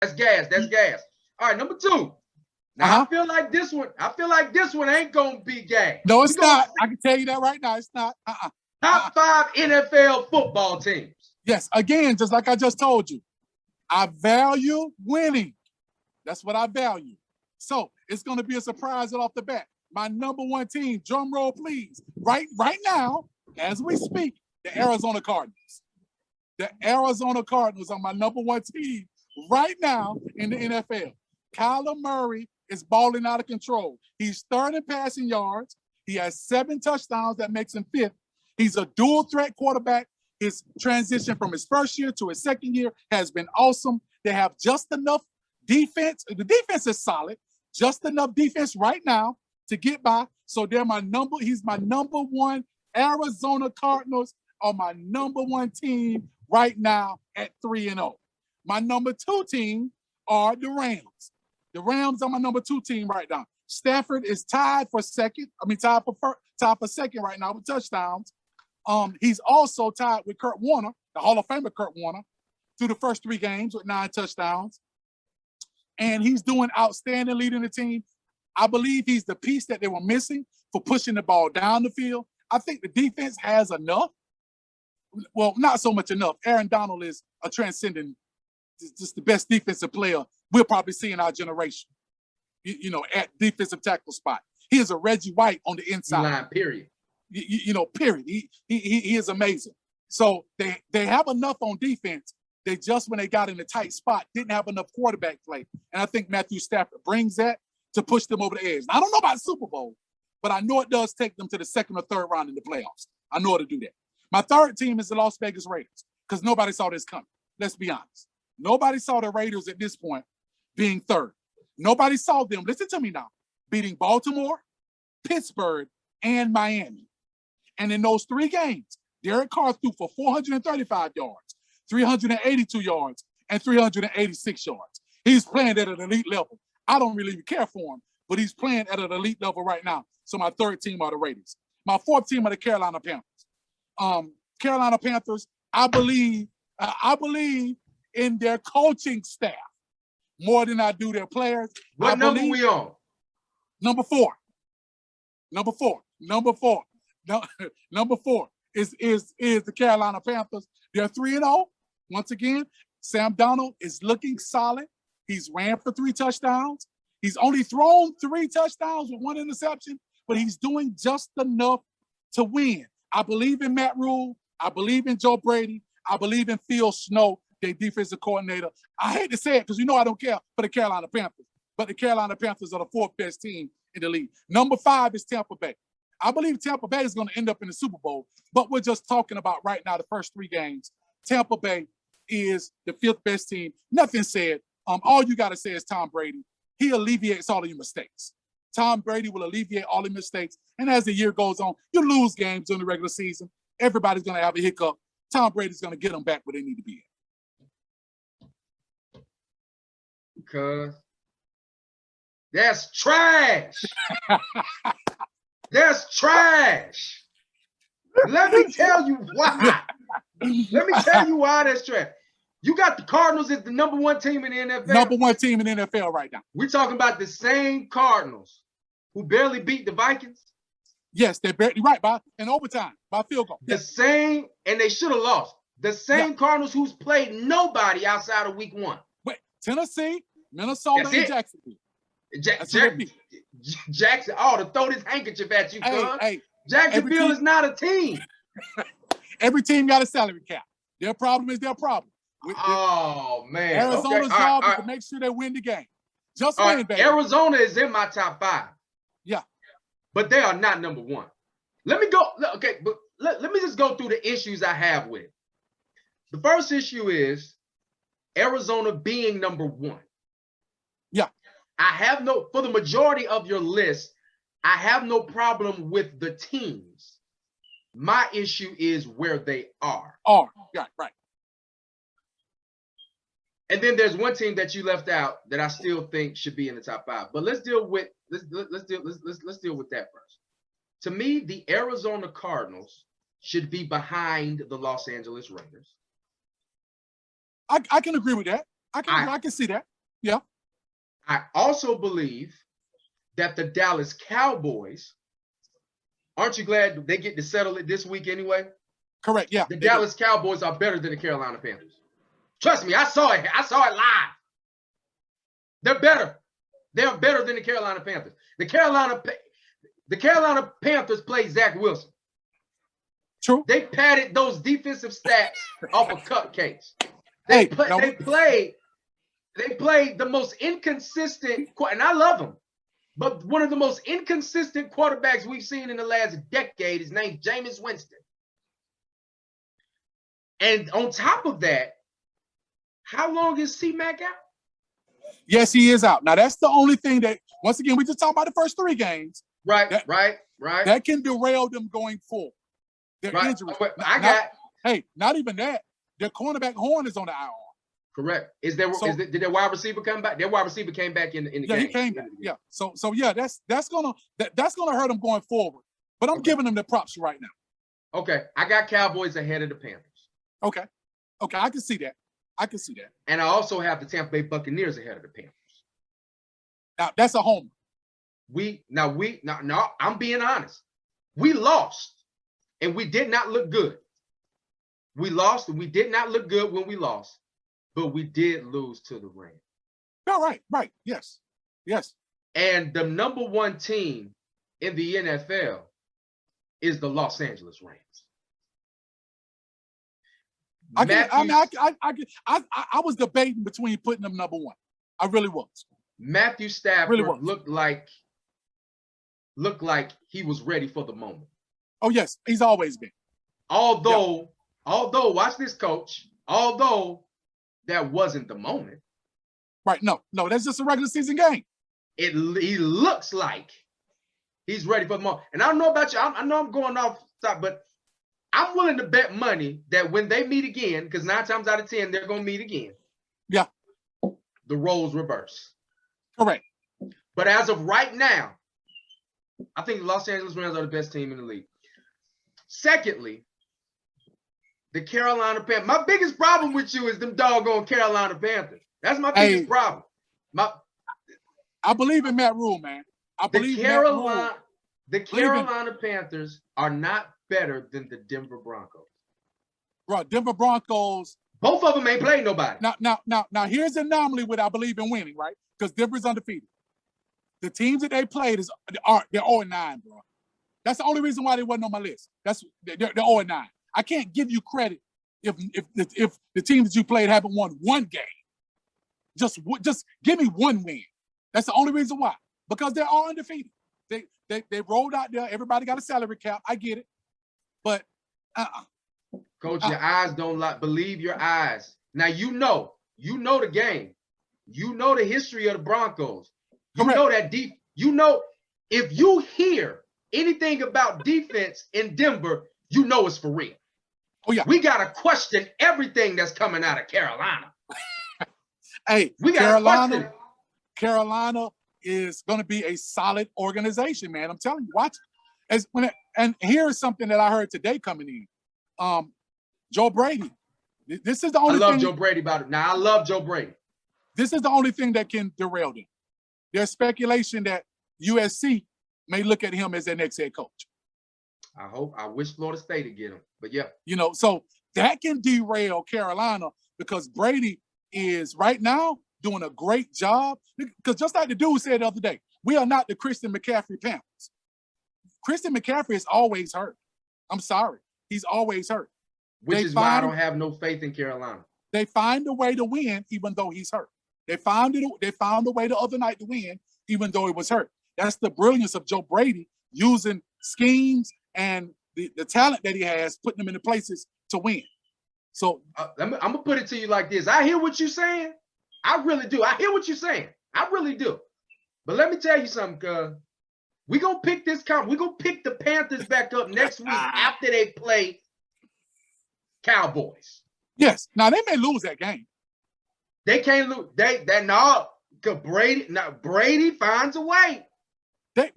That's gas. That's gas. All right, number 2. Now I feel like this one ain't gonna be gas. No, it's not. I can tell you that right now. It's not. Top 5 NFL football teams. Yes, again, just like I just told you, I value winning. That's what I value. So it's going to be a surprise right off the bat. My number 1 team, drum roll, please. Right now, as we speak, the Arizona Cardinals. The Arizona Cardinals are my number 1 team right now in the NFL. Kyler Murray is balling out of control. He's 3rd in passing yards. He has 7 touchdowns. That makes him 5th. He's a dual threat quarterback. His transition from his first year to his second year has been awesome. They have just enough defense. The defense is solid. Just enough defense right now to get by. So he's my number 1. Arizona Cardinals are my number 1 team right now at 3-0. My number 2 team are the Rams. The Rams are my number 2 team right now. Stafford is tied for second right now with touchdowns. He's also tied with Kurt Warner, the Hall of Famer Kurt Warner, through the first 3 games with 9 touchdowns. And he's doing outstanding leading the team. I believe he's the piece that they were missing for pushing the ball down the field. I think the defense has enough. Well, not so much enough. Aaron Donald is a transcendent, just the best defensive player we'll probably see in our generation, at defensive tackle spot. He is a Reggie White on the inside. Line, period. Period. He is amazing. So they have enough on defense. They just, when they got in a tight spot, didn't have enough quarterback play. And I think Matthew Stafford brings that to push them over the edge. Now, I don't know about Super Bowl, but I know it does take them to the 2nd or 3rd round in the playoffs. I know how to do that. My 3rd team is the Las Vegas Raiders because nobody saw this coming. Let's be honest. Nobody saw the Raiders at this point being 3rd. Nobody saw them, listen to me now, beating Baltimore, Pittsburgh, and Miami. And in those 3 games, Derek Carr threw for 435 yards, 382 yards, and 386 yards. He's playing at an elite level. I don't really care for him, but he's playing at an elite level right now. So my 3rd team are the Raiders. My 4th team are the Carolina Panthers. Carolina Panthers, I believe in their coaching staff more than I do their players. What number we on? Number 4. Number 4. Number 4. Number 4 is the Carolina Panthers. They're 3-0. Once again, Sam Darnold is looking solid. He's ran for 3 touchdowns. He's only thrown 3 touchdowns with 1 interception, but he's doing just enough to win. I believe in Matt Rule. I believe in Joe Brady. I believe in Phil Snow, their defensive coordinator. I hate to say it because I don't care for the Carolina Panthers, but the Carolina Panthers are the 4th best team in the league. Number 5 is Tampa Bay. I believe Tampa Bay is going to end up in the Super Bowl, but we're just talking about right now the first 3 games. Tampa Bay is the 5th best team. Nothing said. All you got to say is Tom Brady. He alleviates all of your mistakes. Tom Brady will alleviate all the mistakes. And as the year goes on, you lose games during the regular season. Everybody's going to have a hiccup. Tom Brady's going to get them back where they need to be at. Because that's trash. That's trash. Let me tell you why. Let me tell you why that's trash. You got the Cardinals as the number 1 team in the NFL. Number 1 team in the NFL right now. We're talking about the same Cardinals who barely beat the Vikings. Yes, they're barely right in overtime by field goal. The same, and they should have lost. The same Cardinals who's played nobody outside of week 1. Wait, Tennessee, Minnesota, and Jacksonville. Jackson, to throw this handkerchief at you, hey, Jacksonville is not a team. Every team got a salary cap. Their problem is their problem. Man. Arizona's job is to make sure they win the game. Just win, baby. Arizona is in my top 5. Yeah. But they are not number 1. Let me go. Okay, but let me just go through the issues I have with it. The first issue is Arizona being number 1. Yeah. For the majority of your list, I have no problem with the teams. My issue is where they are. Yeah, right. And then there's one team that you left out that I still think should be in the top 5. But let's deal with that first. To me, the Arizona Cardinals should be behind the Los Angeles Raiders. I can agree with that. I can see that. Yeah. I also believe that the Dallas Cowboys, aren't you glad they get to settle it this week anyway? Correct. Yeah. The Dallas Cowboys are better than the Carolina Panthers. Trust me, I saw it. I saw it live. They're better. They're better than the Carolina Panthers. The Carolina Panthers played Zach Wilson. True. They padded those defensive stats off of cupcakes. They played the most inconsistent, and I love them, but one of the most inconsistent quarterbacks we've seen in the last decade is named Jameis Winston. And on top of that, how long is C-Mac out? Yes, he is out. Now, that's the only thing that, once again, we just talking about the first 3 games. Right. That can derail them going forward. Their injuries. Not even that. Their cornerback Horn is on the IR. Correct. Did their wide receiver come back? Their wide receiver came back in the game. Yeah, he came back. Yeah. So yeah, that's gonna hurt them going forward. But I'm giving them the props right now. Okay. I got Cowboys ahead of the Panthers. Okay, I can see that. And I also have the Tampa Bay Buccaneers ahead of the Panthers. Now that's a homer. I'm being honest. We lost and we did not look good. We lost and we did not look good when we lost, but we did lose to the Rams. All right. Yes. And the number 1 team in the NFL is the Los Angeles Rams. I was debating between putting them number 1. I really was. Matthew Stafford looked like he was ready for the moment. Oh yes, he's always been. Although, watch this, coach. Although that wasn't the moment. Right. No, that's just a regular season game. He looks like he's ready for the moment. And I don't know about you. I know I'm going off top, but I'm willing to bet money that when they meet again, because 9 times out of 10, they're going to meet again. Yeah. The roles reverse. Correct. But as of right now, I think the Los Angeles Rams are the best team in the league. Secondly, the Carolina Panthers. My biggest problem with you is them doggone Carolina Panthers. That's my biggest problem. I believe in Matt Rule, man. The Carolina Panthers are not better than the Denver Broncos. Bro, Denver Broncos. Both of them ain't playing nobody. Now, here's the anomaly with I believe in winning, right? Because Denver's undefeated. The teams that they played they're 0-9, bro. That's the only reason why they wasn't on my list. They're 0-9. I can't give you credit if the teams that you played haven't won 1 game. Just give me 1 win. That's the only reason why. Because they're all undefeated. They rolled out there. Everybody got a salary cap. I get it. But Coach, your eyes don't lie. Believe your eyes. Now you know the game. You know the history of the Broncos. You Correct. know that deep. You know if you hear anything about defense in Denver, you know it's for real. Oh yeah. We gotta question everything that's coming out of Carolina. Hey, we gotta question it. Carolina is going to be a solid organization, man. I'm telling you, watch it. And here's something that I heard today coming in. Joe Brady. This is the only thing. I love Joe Brady about it. Now I love Joe Brady. This is the only thing that can derail them. There's speculation that USC may look at him as their next head coach. I wish Florida State would get him, but yeah. So that can derail Carolina because Brady is right now doing a great job. Because just like the dude said the other day, we are not the Christian McCaffrey Panthers. Christian McCaffrey is always hurt. I'm sorry. He's always hurt. Which is why I don't have no faith in Carolina. They find a way to win even though he's hurt. They found a way the other night to win even though he was hurt. That's the brilliance of Joe Brady using schemes and the talent that he has, putting them in the places to win. So I'm going to put it to you like this. I hear what you're saying. I really do. I hear what you're saying. I really do. But let me tell you something, cuz. We're going to pick we're going to pick the Panthers back up next week after they play Cowboys. Yes. Now, they may lose that game. They can't lose. Brady finds a way. They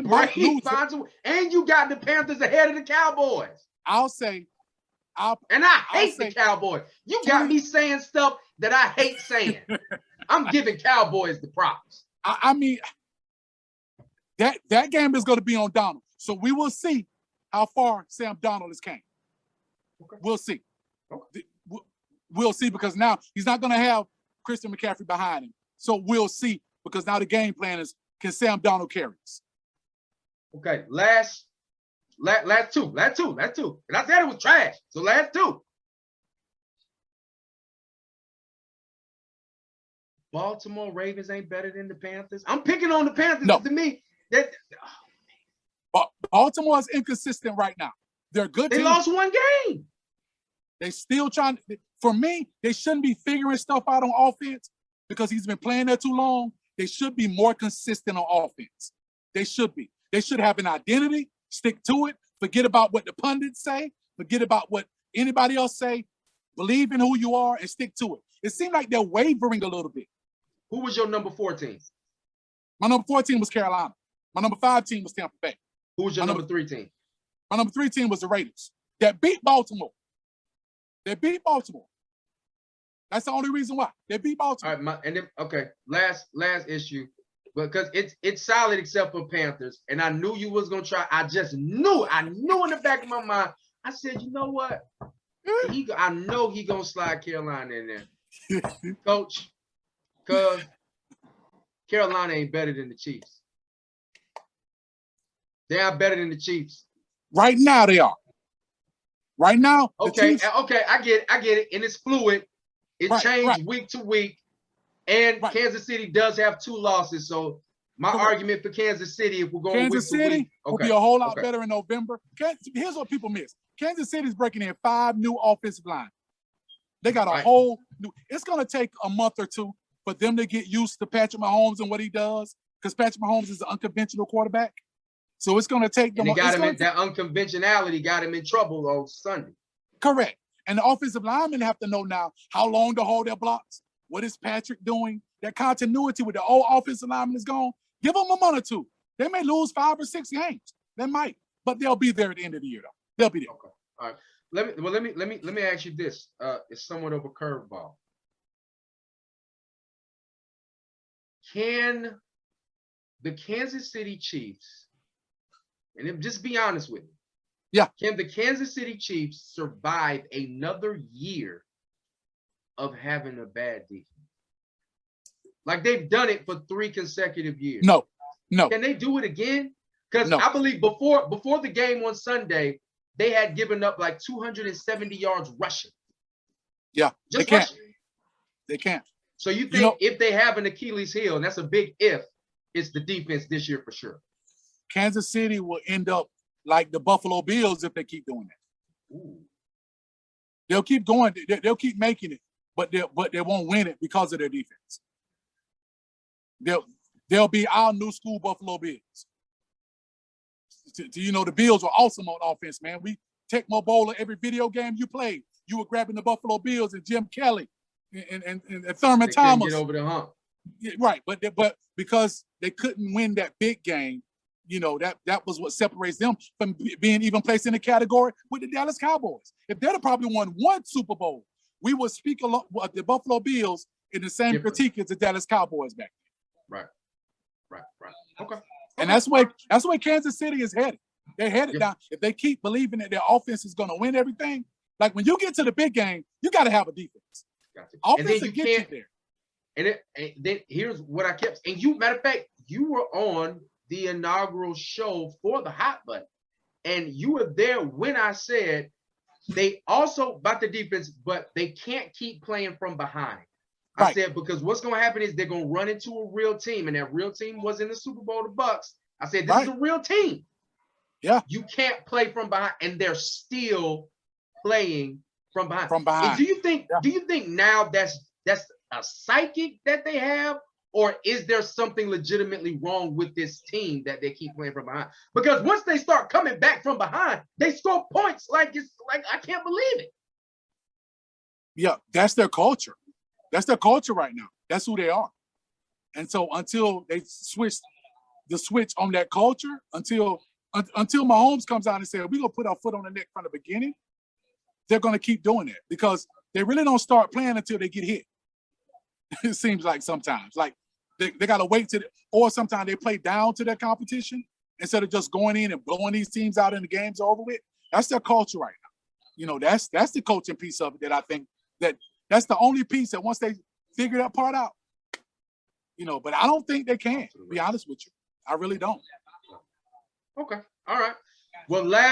might lose. Finds a way. And you got the Panthers ahead of the Cowboys. I hate the Cowboys. You got me saying stuff that I hate saying. I'm giving Cowboys the props. I mean, that game is going to be on Donald. So we will see how far Sam Donald has came. Okay. We'll see. Okay. We'll see, because now he's not going to have Christian McCaffrey behind him. So we'll see, because now the game plan is, can Sam Donald carry us? Okay, last two. And I said it was trash. So last two. Baltimore Ravens ain't better than the Panthers. I'm picking on the Panthers. No. To me, Baltimore is inconsistent right now. They're good. They lost one game. They still trying. For me, they shouldn't be figuring stuff out on offense, because he's been playing there too long. They should be more consistent on offense. They should be. They should have an identity, stick to it, forget about what the pundits say, forget about what anybody else say, believe in who you are and stick to it. It seemed like they're wavering a little bit. Who was your number 4 team? My number 4 team was Carolina. My number 5 team was Tampa Bay. Who was your number 3 team? My number 3 team was the Raiders. That beat Baltimore. They beat Baltimore. That's the only reason why. They beat Baltimore. All right, last issue. Because it's solid except for Panthers. And I knew you was gonna try. I knew in the back of my mind. I said, you know what? I know he gonna slide Carolina in there. Coach, because Carolina ain't better than the Chiefs. They are better than the Chiefs. Right now they are. Right now, okay, I get it. And it's fluid. It changed week to week. And Kansas City does have 2 losses. So my argument for Kansas City, if we're going Kansas City, will be a whole lot better in November. Here's what people miss. Kansas City's breaking in 5 new offensive line. They got a whole new. It's going to take a month or 2 for them to get used to Patrick Mahomes and what he does, because Patrick Mahomes is an unconventional quarterback. So it's going to take them. And that unconventionality got him in trouble on Sunday. Correct. And the offensive linemen have to know now how long to hold their blocks. What is Patrick doing? That continuity with the old offensive lineman is gone. Give them a month or 2. They may lose 5 or 6 games. They might, but they'll be there at the end of the year, though. They'll be there. Okay. All right. Let me ask you this. It's somewhat of a curveball. Can the Kansas City Chiefs, and just be honest with me, can the Kansas City Chiefs survive another year of having a bad defense? Like they've done it for 3 consecutive years. No. Can they do it again? Because I believe before the game on Sunday, they had given up like 270 yards rushing. Yeah, just they rushing. They can't. So you think if they have an Achilles heel, and that's a big if, it's the defense this year for sure. Kansas City will end up like the Buffalo Bills if they keep doing that. Ooh. They'll keep going. They'll keep making it, but they won't win it because of their defense. They'll be our new school Buffalo Bills. The Bills were awesome on offense, man. We Tecmo Bowl every video game you played. You were grabbing the Buffalo Bills and Jim Kelly and Thurman Thomas. Get over the hump. Yeah, right, but because they couldn't win that big game, that was what separates them from being even placed in a category with the Dallas Cowboys. If they'd have probably won 1 Super Bowl, we would speak a lot of the Buffalo Bills in the same critique as the Dallas Cowboys back then. Right. Okay. And that's where Kansas City is headed. They're headed down. If they keep believing that their offense is going to win everything, like when you get to the big game, you got to have a defense. Offense will get you there. And then here's what I kept. And matter of fact, you were on the inaugural show for the Hot Button, and you were there when I said they also about the defense, but they can't keep playing from behind. I said, because what's going to happen is they're going to run into a real team, and that real team was in the Super Bowl, the Bucs. I said, this is a real team. Yeah. You can't play from behind, and they're still playing from behind. And do you think now that's a psychic that they have, or is there something legitimately wrong with this team that they keep playing from behind? Because once they start coming back from behind, they score points like I can't believe it. Yeah, that's their culture. That's their culture right now. That's who they are. And so until they switch on that culture, until Mahomes comes out and says, we're going to put our foot on the neck from the beginning, they're going to keep doing it because they really don't start playing until they get hit. It seems like sometimes, like they got to wait or sometimes they play down to their competition instead of just going in and blowing these teams out and the game's over with. That's their culture right now. You know, that's the coaching piece of it that I think that's the only piece that once they figure that part out, you know, but I don't think they can, to be honest with you. I really don't. Okay. All right. Well, last